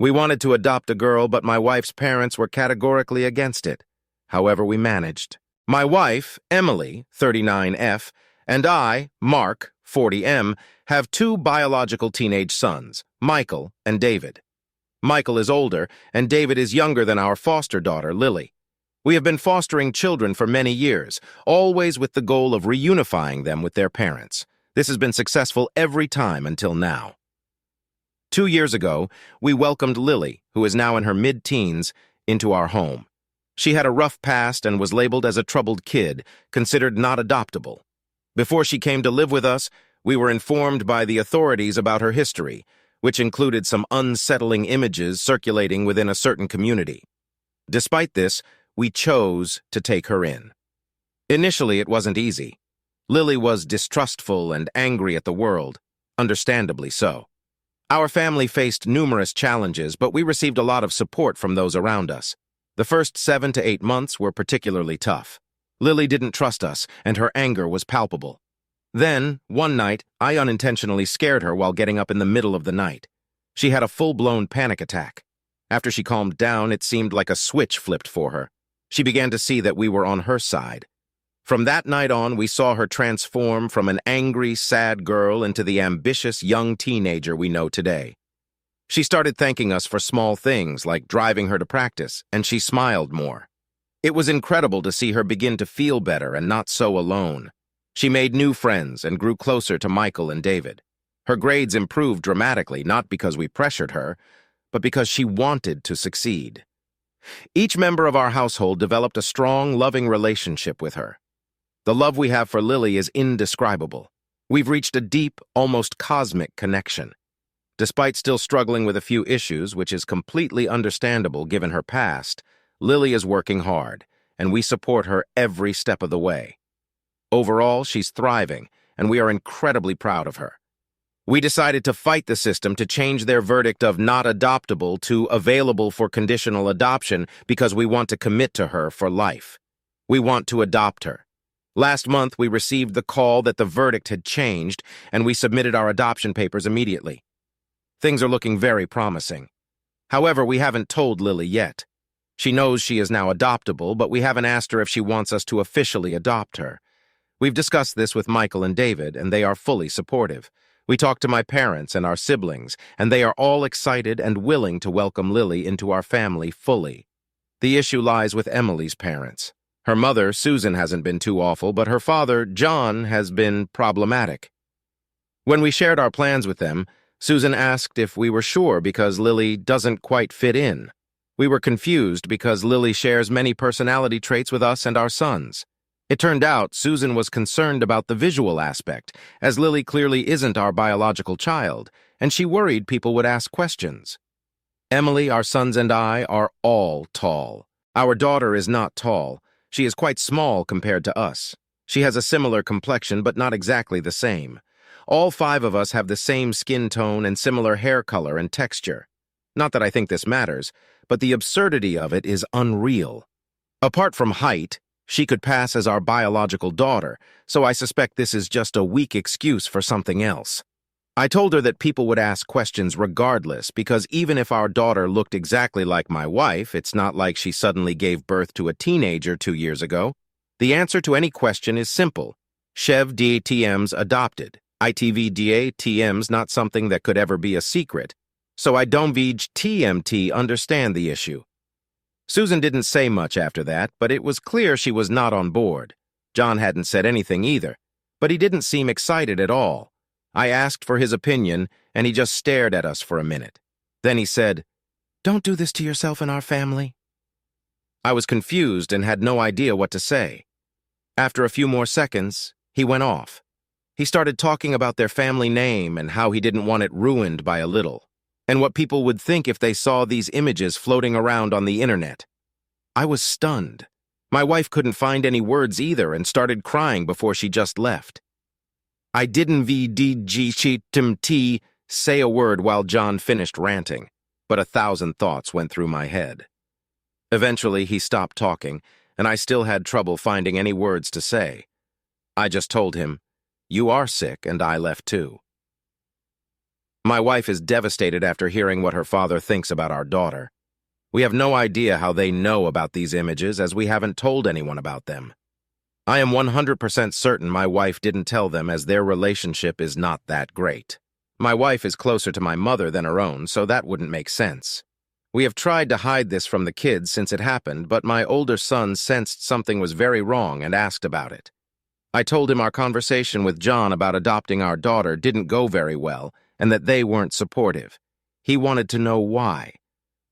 We wanted to adopt a girl, but my wife's parents were categorically against it. However, we managed. My wife, Emily, 39F, and I, Mark, 40M, have two biological teenage sons, Michael and David. Michael is older, and David is younger than our foster daughter, Lily. We have been fostering children for many years, always with the goal of reunifying them with their parents. This has been successful every time until now. 2 years ago, we welcomed Lily, who is now in her mid-teens, into our home. She had a rough past and was labeled as a troubled kid, considered not adoptable. Before she came to live with us, we were informed by the authorities about her history, which included some unsettling images circulating within a certain community. Despite this, we chose to take her in. Initially, it wasn't easy. Lily was distrustful and angry at the world, understandably so. Our family faced numerous challenges, but we received a lot of support from those around us. The first 7 to 8 months were particularly tough. Lily didn't trust us, and her anger was palpable. Then, one night, I unintentionally scared her while getting up in the middle of the night. She had a full-blown panic attack. After she calmed down, it seemed like a switch flipped for her. She began to see that we were on her side. From that night on, we saw her transform from an angry, sad girl into the ambitious young teenager we know today. She started thanking us for small things like driving her to practice, and she smiled more. It was incredible to see her begin to feel better and not so alone. She made new friends and grew closer to Michael and David. Her grades improved dramatically, not because we pressured her, but because she wanted to succeed. Each member of our household developed a strong, loving relationship with her. The love we have for Lily is indescribable. We've reached a deep, almost cosmic connection. Despite still struggling with a few issues, which is completely understandable given her past, Lily is working hard, and we support her every step of the way. Overall, she's thriving, and we are incredibly proud of her. We decided to fight the system to change their verdict of not adoptable to available for conditional adoption because we want to commit to her for life. We want to adopt her. Last month, we received the call that the verdict had changed, and we submitted our adoption papers immediately. Things are looking very promising. However, we haven't told Lily yet. She knows she is now adoptable, but we haven't asked her if she wants us to officially adopt her. We've discussed this with Michael and David, and they are fully supportive. We talked to my parents and our siblings, and they are all excited and willing to welcome Lily into our family fully. The issue lies with Emily's parents. Her mother, Susan, hasn't been too awful, but her father, John, has been problematic. When we shared our plans with them, Susan asked if we were sure because Lily doesn't quite fit in. We were confused because Lily shares many personality traits with us and our sons. It turned out Susan was concerned about the visual aspect, as Lily clearly isn't our biological child, and she worried people would ask questions. Emily, our sons, and I are all tall. Our daughter is not tall. She is quite small compared to us. She has a similar complexion, but not exactly the same. All 5 of us have the same skin tone and similar hair color and texture. Not that I think this matters, but the absurdity of it is unreal. Apart from height, she could pass as our biological daughter, so I suspect this is just a weak excuse for something else. I told her that people would ask questions regardless, because even if our daughter looked exactly like my wife, it's not like she suddenly gave birth to a teenager 2 years ago. The answer to any question is simple. Chev DATM's adopted. ITVDATM's not something that could ever be a secret, so I don't vij TMT understand the issue. Susan didn't say much after that, but it was clear she was not on board. John hadn't said anything either, but he didn't seem excited at all. I asked for his opinion, and he just stared at us for a minute. Then he said, "Don't do this to yourself and our family." I was confused and had no idea what to say. After a few more seconds, he went off. He started talking about their family name and how he didn't want it ruined by a little, and what people would think if they saw these images floating around on the internet. I was stunned. My wife couldn't find any words either and started crying before she just left. I didn't VDGT say a word while John finished ranting, but 1,000 thoughts went through my head. Eventually, he stopped talking, and I still had trouble finding any words to say. I just told him, "You are sick, and I left too." My wife is devastated after hearing what her father thinks about our daughter. We have no idea how they know about these images as we haven't told anyone about them. I am 100% certain my wife didn't tell them as their relationship is not that great. My wife is closer to my mother than her own, so that wouldn't make sense. We have tried to hide this from the kids since it happened, but my older son sensed something was very wrong and asked about it. I told him our conversation with John about adopting our daughter didn't go very well and that they weren't supportive. He wanted to know why.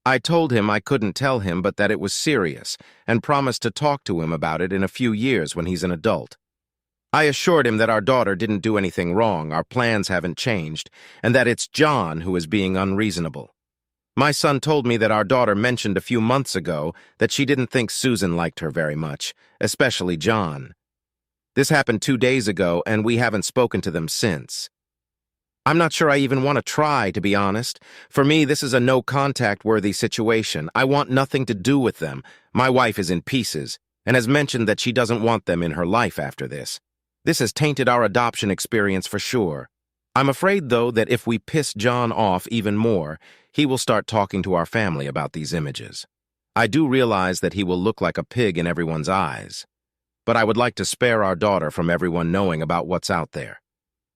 I told him I couldn't tell him but that it was serious and promised to talk to him about it in a few years when he's an adult. I assured him that our daughter didn't do anything wrong, our plans haven't changed, and that it's John who is being unreasonable. My son told me that our daughter mentioned a few months ago that she didn't think Susan liked her very much, especially John. This happened 2 days ago, and we haven't spoken to them since. I'm not sure I even want to try, to be honest. For me, this is a no-contact-worthy situation. I want nothing to do with them. My wife is in pieces, and has mentioned that she doesn't want them in her life after this. This has tainted our adoption experience for sure. I'm afraid, though, that if we piss John off even more, he will start talking to our family about these images. I do realize that he will look like a pig in everyone's eyes, but I would like to spare our daughter from everyone knowing about what's out there.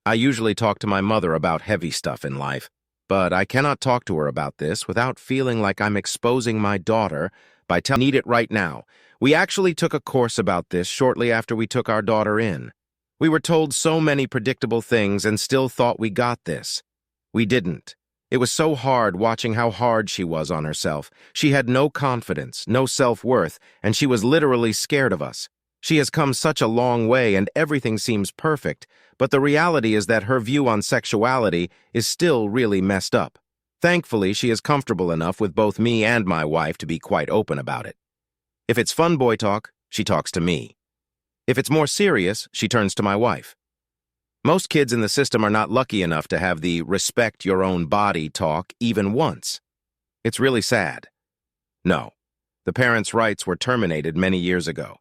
I usually talk to my mother about heavy stuff in life, but I cannot talk to her about this without feeling like I'm exposing my daughter by telling her I need it right now. We actually took a course about this shortly after we took our daughter in. We were told so many predictable things and still thought we got this. We didn't. It was so hard watching how hard she was on herself. She had no confidence, no self-worth, and she was literally scared of us. She has come such a long way and everything seems perfect, but the reality is that her view on sexuality is still really messed up. Thankfully, she is comfortable enough with both me and my wife to be quite open about it. If it's fun boy talk, she talks to me. If it's more serious, she turns to my wife. Most kids in the system are not lucky enough to have the respect your own body talk even once. It's really sad. No, the parents' rights were terminated many years ago.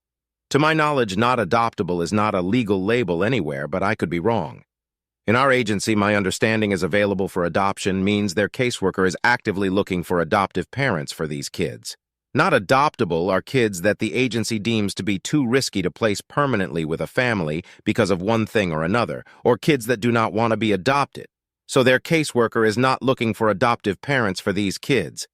To my knowledge, not adoptable is not a legal label anywhere, but I could be wrong. In our agency, my understanding is available for adoption means their caseworker is actively looking for adoptive parents for these kids. Not adoptable are kids that the agency deems to be too risky to place permanently with a family because of one thing or another, or kids that do not want to be adopted. So their caseworker is not looking for adoptive parents for these kids.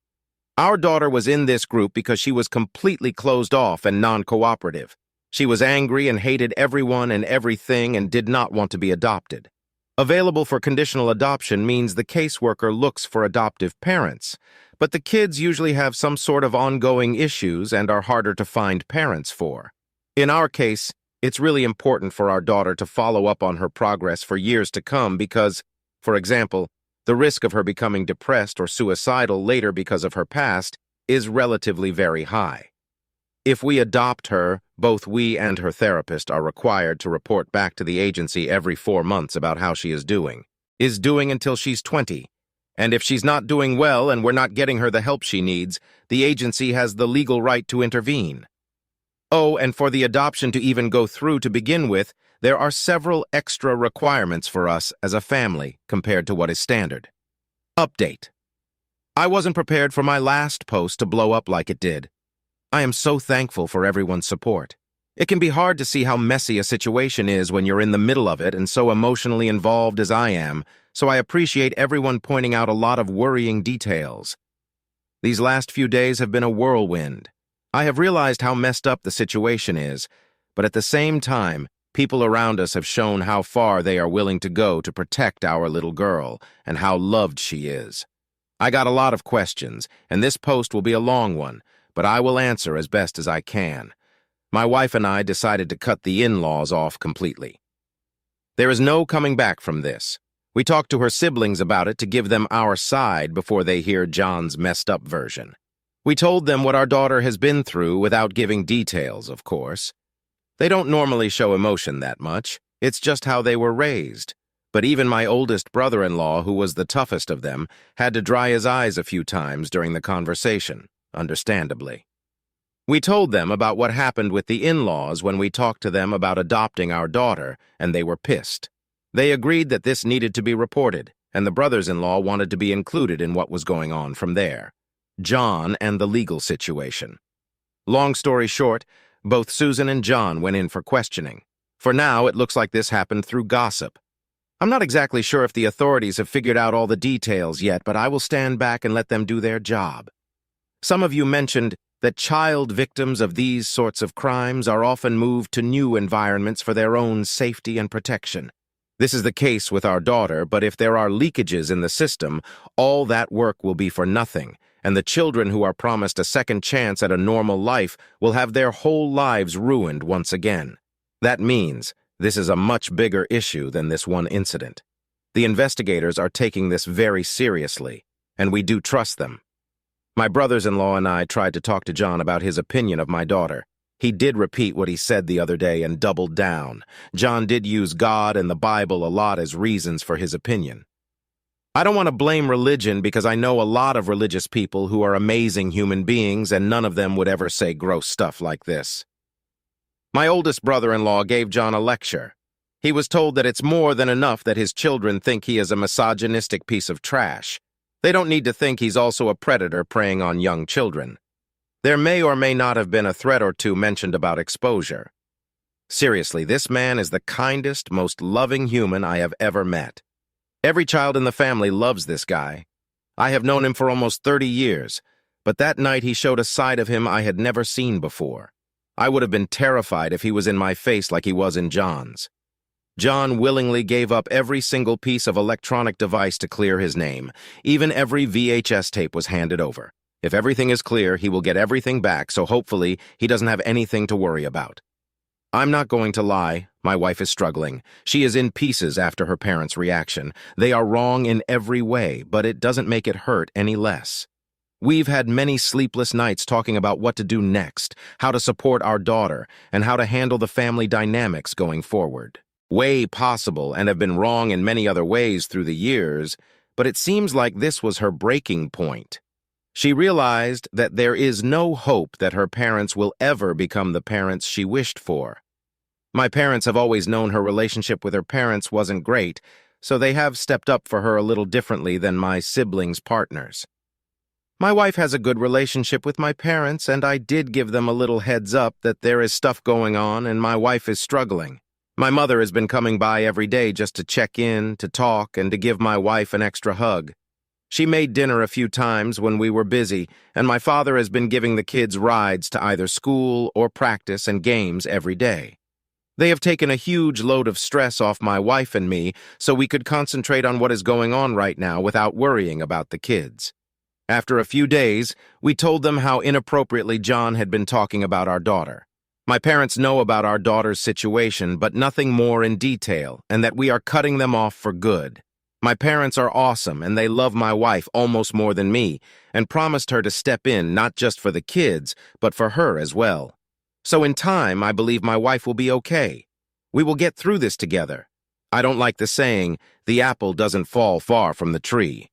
Our daughter was in this group because she was completely closed off and non-cooperative. She was angry and hated everyone and everything and did not want to be adopted. Available for conditional adoption means the caseworker looks for adoptive parents, but the kids usually have some sort of ongoing issues and are harder to find parents for. In our case, it's really important for our daughter to follow up on her progress for years to come because, for example, the risk of her becoming depressed or suicidal later because of her past is relatively very high. If we adopt her, both we and her therapist are required to report back to the agency every 4 months about how she is doing until she's 20. And if she's not doing well and we're not getting her the help she needs, the agency has the legal right to intervene. Oh, and for the adoption to even go through to begin with, there are several extra requirements for us as a family compared to what is standard. Update. I wasn't prepared for my last post to blow up like it did. I am so thankful for everyone's support. It can be hard to see how messy a situation is when you're in the middle of it and so emotionally involved as I am, so I appreciate everyone pointing out a lot of worrying details. These last few days have been a whirlwind. I have realized how messed up the situation is, but at the same time, people around us have shown how far they are willing to go to protect our little girl and how loved she is. I got a lot of questions, and this post will be a long one, but I will answer as best as I can. My wife and I decided to cut the in-laws off completely. There is no coming back from this. We talked to her siblings about it to give them our side before they hear John's messed-up version. We told them what our daughter has been through without giving details, of course. They don't normally show emotion that much. It's just how they were raised. But even my oldest brother-in-law, who was the toughest of them, had to dry his eyes a few times during the conversation. Understandably. We told them about what happened with the in-laws when we talked to them about adopting our daughter, and they were pissed. They agreed that this needed to be reported. and the brothers-in-law wanted to be included in what was going on from there. John and the legal situation. Long story short, both Susan and John went in for questioning. For now, it looks like this happened through gossip. I'm not exactly sure if the authorities have figured out all the details yet, but I will stand back and let them do their job. Some of you mentioned that child victims of these sorts of crimes are often moved to new environments for their own safety and protection. This is the case with our daughter, but if there are leakages in the system, all that work will be for nothing, and the children who are promised a second chance at a normal life will have their whole lives ruined once again. That means this is a much bigger issue than this one incident. The investigators are taking this very seriously, and we do trust them. My brothers-in-law and I tried to talk to John about his opinion of my daughter. He did repeat what he said the other day and doubled down. John did use God and the Bible a lot as reasons for his opinion. I don't want to blame religion because I know a lot of religious people who are amazing human beings and none of them would ever say gross stuff like this. My oldest brother-in-law gave John a lecture. He was told that it's more than enough that his children think he is a misogynistic piece of trash. They don't need to think he's also a predator preying on young children. There may or may not have been a threat or two mentioned about exposure. Seriously, this man is the kindest, most loving human I have ever met. Every child in the family loves this guy. I have known him for almost 30 years, but that night he showed a side of him I had never seen before. I would have been terrified if he was in my face like he was in John's. John willingly gave up every single piece of electronic device to clear his name. Even every VHS tape was handed over. If everything is clear, he will get everything back, so hopefully he doesn't have anything to worry about. I'm not going to lie, my wife is struggling. She is in pieces after her parents' reaction. They are wrong in every way, but it doesn't make it hurt any less. We've had many sleepless nights talking about what to do next, how to support our daughter, and how to handle the family dynamics going forward. Way possible and have been wrong in many other ways through the years, but it seems like this was her breaking point. She realized that there is no hope that her parents will ever become the parents she wished for. My parents have always known her relationship with her parents wasn't great, so they have stepped up for her a little differently than my siblings' partners. My wife has a good relationship with my parents, and I did give them a little heads up that there is stuff going on and my wife is struggling. My mother has been coming by every day just to check in, to talk, and to give my wife an extra hug. She made dinner a few times when we were busy, and my father has been giving the kids rides to either school or practice and games every day. They have taken a huge load of stress off my wife and me so we could concentrate on what is going on right now without worrying about the kids. After a few days, we told them how inappropriately John had been talking about our daughter. My parents know about our daughter's situation, but nothing more in detail, and that we are cutting them off for good. My parents are awesome, and they love my wife almost more than me, and promised her to step in not just for the kids, but for her as well. So in time, I believe my wife will be okay. We will get through this together. I don't like the saying, the apple doesn't fall far from the tree.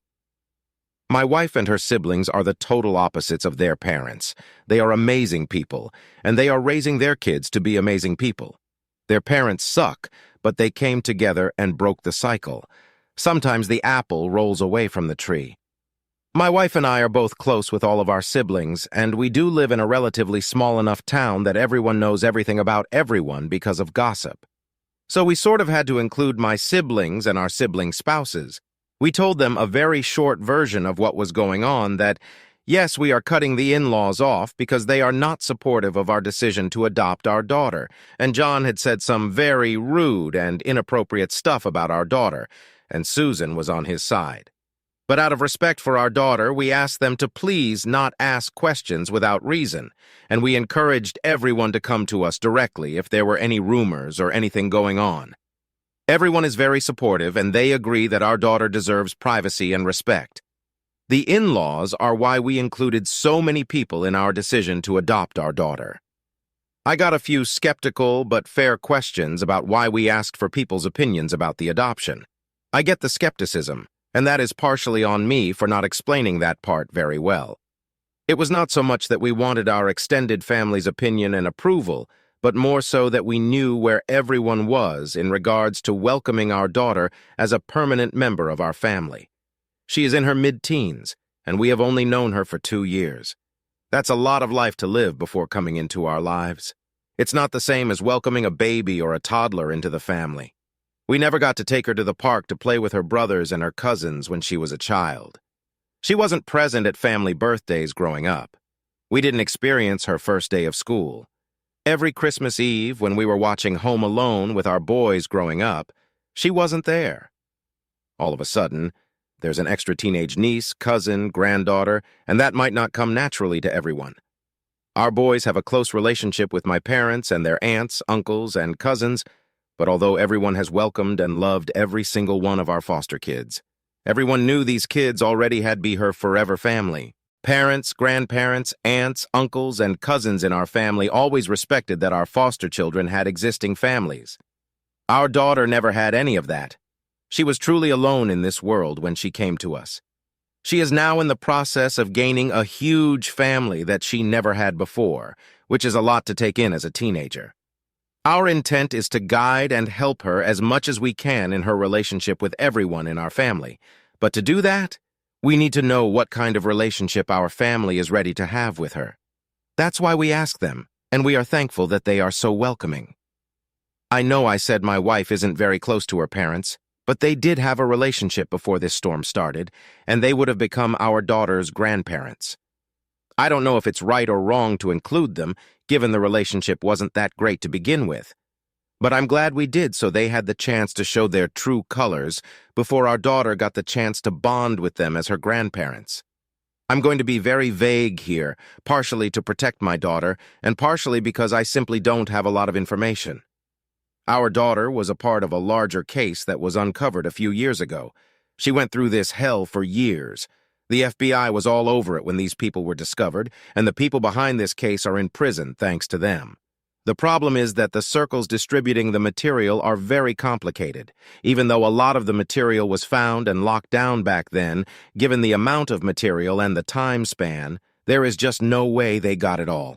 My wife and her siblings are the total opposites of their parents. They are amazing people, and they are raising their kids to be amazing people. Their parents suck, but they came together and broke the cycle. Sometimes the apple rolls away from the tree. My wife and I are both close with all of our siblings, and we do live in a relatively small enough town that everyone knows everything about everyone because of gossip. So we sort of had to include my siblings and our sibling spouses. We told them a very short version of what was going on, that, yes, we are cutting the in-laws off because they are not supportive of our decision to adopt our daughter, and John had said some very rude and inappropriate stuff about our daughter, and Susan was on his side. But out of respect for our daughter, we asked them to please not ask questions without reason, and we encouraged everyone to come to us directly if there were any rumors or anything going on. Everyone is very supportive, and they agree that our daughter deserves privacy and respect. The in-laws are why we included so many people in our decision to adopt our daughter. I got a few skeptical but fair questions about why we asked for people's opinions about the adoption. I get the skepticism, and that is partially on me for not explaining that part very well. It was not so much that we wanted our extended family's opinion and approval, but more so that we knew where everyone was in regards to welcoming our daughter as a permanent member of our family. She is in her mid-teens, and we have only known her for 2 years. That's a lot of life to live before coming into our lives. It's not the same as welcoming a baby or a toddler into the family. We never got to take her to the park to play with her brothers and her cousins when she was a child. She wasn't present at family birthdays growing up. We didn't experience her first day of school. Every Christmas Eve, when we were watching Home Alone with our boys growing up, she wasn't there. All of a sudden, there's an extra teenage niece, cousin, granddaughter, and that might not come naturally to everyone. Our boys have a close relationship with my parents and their aunts, uncles, and cousins, but although everyone has welcomed and loved every single one of our foster kids, everyone knew these kids already had be her forever family. Parents, grandparents, aunts, uncles, and cousins in our family always respected that our foster children had existing families. Our daughter never had any of that. She was truly alone in this world when she came to us. She is now in the process of gaining a huge family that she never had before, which is a lot to take in as a teenager. Our intent is to guide and help her as much as we can in her relationship with everyone in our family. But to do that, we need to know what kind of relationship our family is ready to have with her. That's why we ask them, and we are thankful that they are so welcoming. I know I said my wife isn't very close to her parents, but they did have a relationship before this storm started, and they would have become our daughter's grandparents. I don't know if it's right or wrong to include them, given the relationship wasn't that great to begin with. But I'm glad we did so they had the chance to show their true colors before our daughter got the chance to bond with them as her grandparents. I'm going to be very vague here, partially to protect my daughter, and partially because I simply don't have a lot of information. Our daughter was a part of a larger case that was uncovered a few years ago. She went through this hell for years. The FBI was all over it when these people were discovered, and the people behind this case are in prison thanks to them. The problem is that the circles distributing the material are very complicated. Even though a lot of the material was found and locked down back then, given the amount of material and the time span, there is just no way they got it all.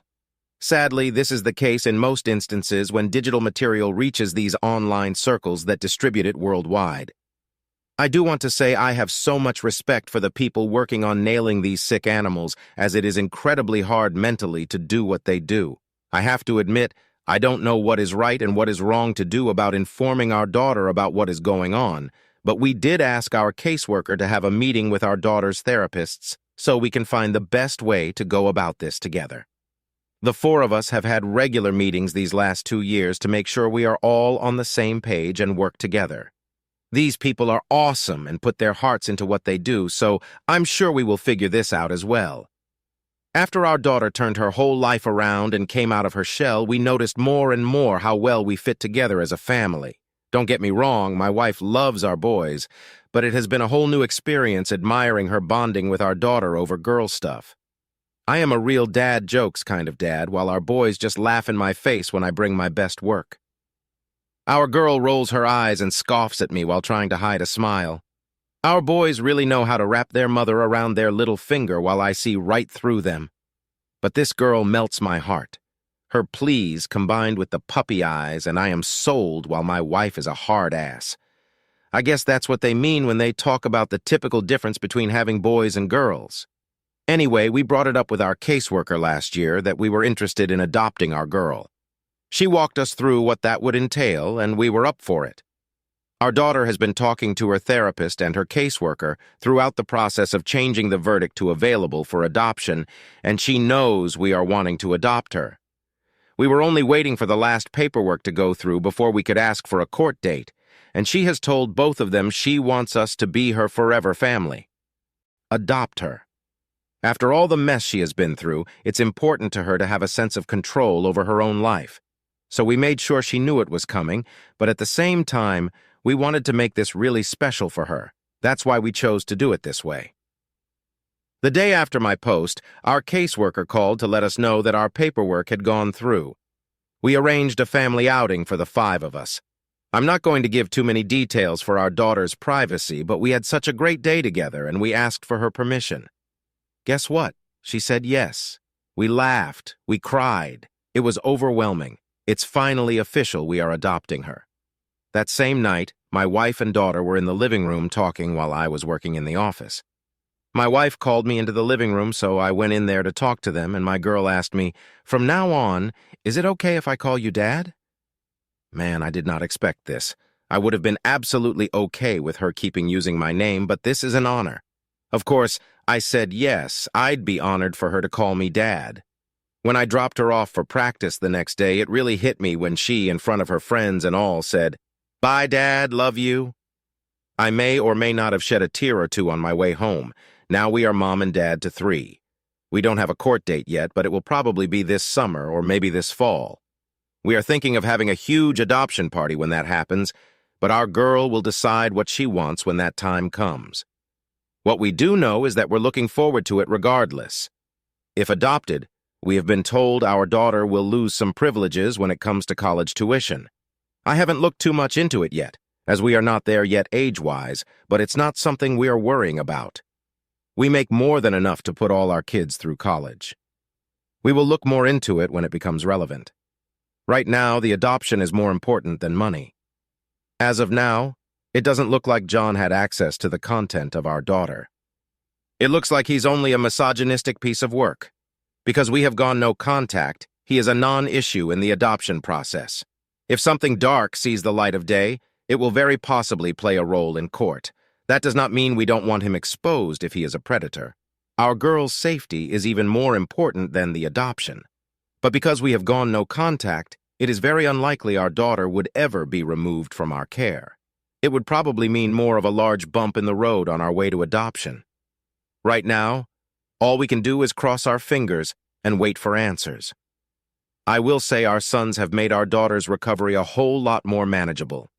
Sadly, this is the case in most instances when digital material reaches these online circles that distribute it worldwide. I do want to say I have so much respect for the people working on nailing these sick animals, as it is incredibly hard mentally to do what they do. I have to admit, I don't know what is right and what is wrong to do about informing our daughter about what is going on, but we did ask our caseworker to have a meeting with our daughter's therapists so we can find the best way to go about this together. The 4 of us have had regular meetings these last 2 years to make sure we are all on the same page and work together. These people are awesome and put their hearts into what they do, so I'm sure we will figure this out as well. After our daughter turned her whole life around and came out of her shell, we noticed more and more how well we fit together as a family. Don't get me wrong, my wife loves our boys, but it has been a whole new experience admiring her bonding with our daughter over girl stuff. I am a real dad jokes kind of dad, while our boys just laugh in my face when I bring my best work. Our girl rolls her eyes and scoffs at me while trying to hide a smile. Our boys really know how to wrap their mother around their little finger while I see right through them. But this girl melts my heart. Her pleas combined with the puppy eyes, and I am sold while my wife is a hard ass. I guess that's what they mean when they talk about the typical difference between having boys and girls. Anyway, we brought it up with our caseworker last year that we were interested in adopting our girl. She walked us through what that would entail, and we were up for it. Our daughter has been talking to her therapist and her caseworker throughout the process of changing the verdict to available for adoption, and she knows we are wanting to adopt her. We were only waiting for the last paperwork to go through before we could ask for a court date, and she has told both of them she wants us to be her forever family. Adopt her. After all the mess she has been through, it's important to her to have a sense of control over her own life. So we made sure she knew it was coming, but at the same time, we wanted to make this really special for her. That's why we chose to do it this way. The day after my post, our caseworker called to let us know that our paperwork had gone through. We arranged a family outing for the 5 of us. I'm not going to give too many details for our daughter's privacy, but we had such a great day together and we asked for her permission. Guess what? She said yes. We laughed. We cried. It was overwhelming. It's finally official, we are adopting her. That same night, my wife and daughter were in the living room talking while I was working in the office. My wife called me into the living room, so I went in there to talk to them, and my girl asked me, "From now on, is it okay if I call you Dad?" Man, I did not expect this. I would have been absolutely okay with her keeping using my name, but this is an honor. Of course, I said yes, I'd be honored for her to call me Dad. When I dropped her off for practice the next day, it really hit me when she, in front of her friends and all, said, "Bye, Dad, love you." I may or may not have shed a tear or two on my way home. Now we are mom and dad to 3. We don't have a court date yet, but it will probably be this summer or maybe this fall. We are thinking of having a huge adoption party when that happens, but our girl will decide what she wants when that time comes. What we do know is that we're looking forward to it regardless. If adopted, we have been told our daughter will lose some privileges when it comes to college tuition. I haven't looked too much into it yet, as we are not there yet age-wise, but it's not something we are worrying about. We make more than enough to put all our kids through college. We will look more into it when it becomes relevant. Right now, the adoption is more important than money. As of now, it doesn't look like John had access to the content of our daughter. It looks like he's only a misogynistic piece of work. Because we have gone no contact, he is a non-issue in the adoption process. If something dark sees the light of day, it will very possibly play a role in court. That does not mean we don't want him exposed if he is a predator. Our girl's safety is even more important than the adoption. But because we have gone no contact, it is very unlikely our daughter would ever be removed from our care. It would probably mean more of a large bump in the road on our way to adoption. Right now, all we can do is cross our fingers and wait for answers. I will say our sons have made our daughter's recovery a whole lot more manageable.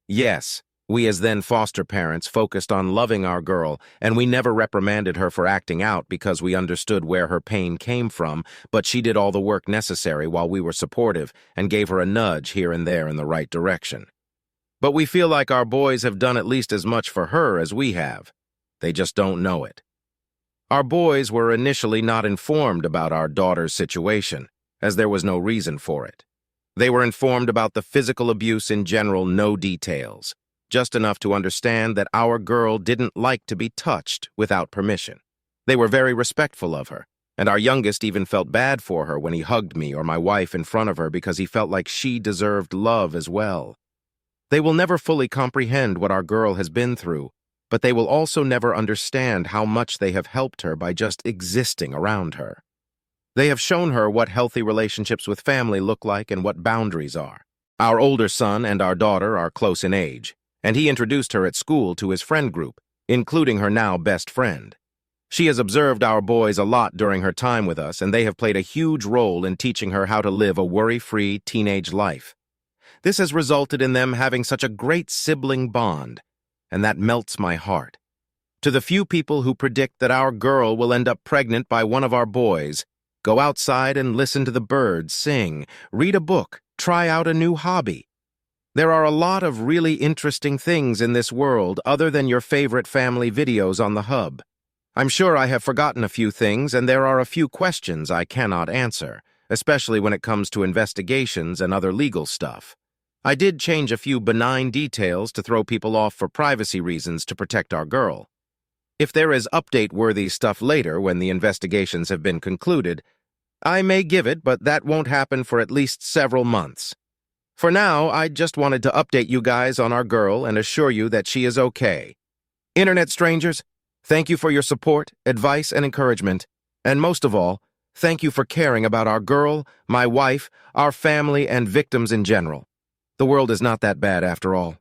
Yes, we as then foster parents focused on loving our girl, and we never reprimanded her for acting out because we understood where her pain came from, but she did all the work necessary while we were supportive and gave her a nudge here and there in the right direction. But we feel like our boys have done at least as much for her as we have. They just don't know it. Our boys were initially not informed about our daughter's situation, as there was no reason for it. They were informed about the physical abuse in general, no details, just enough to understand that our girl didn't like to be touched without permission. They were very respectful of her, and our youngest even felt bad for her when he hugged me or my wife in front of her because he felt like she deserved love as well. They will never fully comprehend what our girl has been through, but they will also never understand how much they have helped her by just existing around her. They have shown her what healthy relationships with family look like and what boundaries are. Our older son and our daughter are close in age, and he introduced her at school to his friend group, including her now best friend. She has observed our boys a lot during her time with us, and they have played a huge role in teaching her how to live a worry-free teenage life. This has resulted in them having such a great sibling bond, and that melts my heart. To the few people who predict that our girl will end up pregnant by one of our boys, go outside and listen to the birds sing, read a book, try out a new hobby. There are a lot of really interesting things in this world other than your favorite family videos on the hub. I'm sure I have forgotten a few things, and there are a few questions I cannot answer, especially when it comes to investigations and other legal stuff. I did change a few benign details to throw people off for privacy reasons to protect our girl. If there is update-worthy stuff later when the investigations have been concluded, I may give it, but that won't happen for at least several months. For now, I just wanted to update you guys on our girl and assure you that she is okay. Internet strangers, thank you for your support, advice, and encouragement. And most of all, thank you for caring about our girl, my wife, our family, and victims in general. The world is not that bad after all.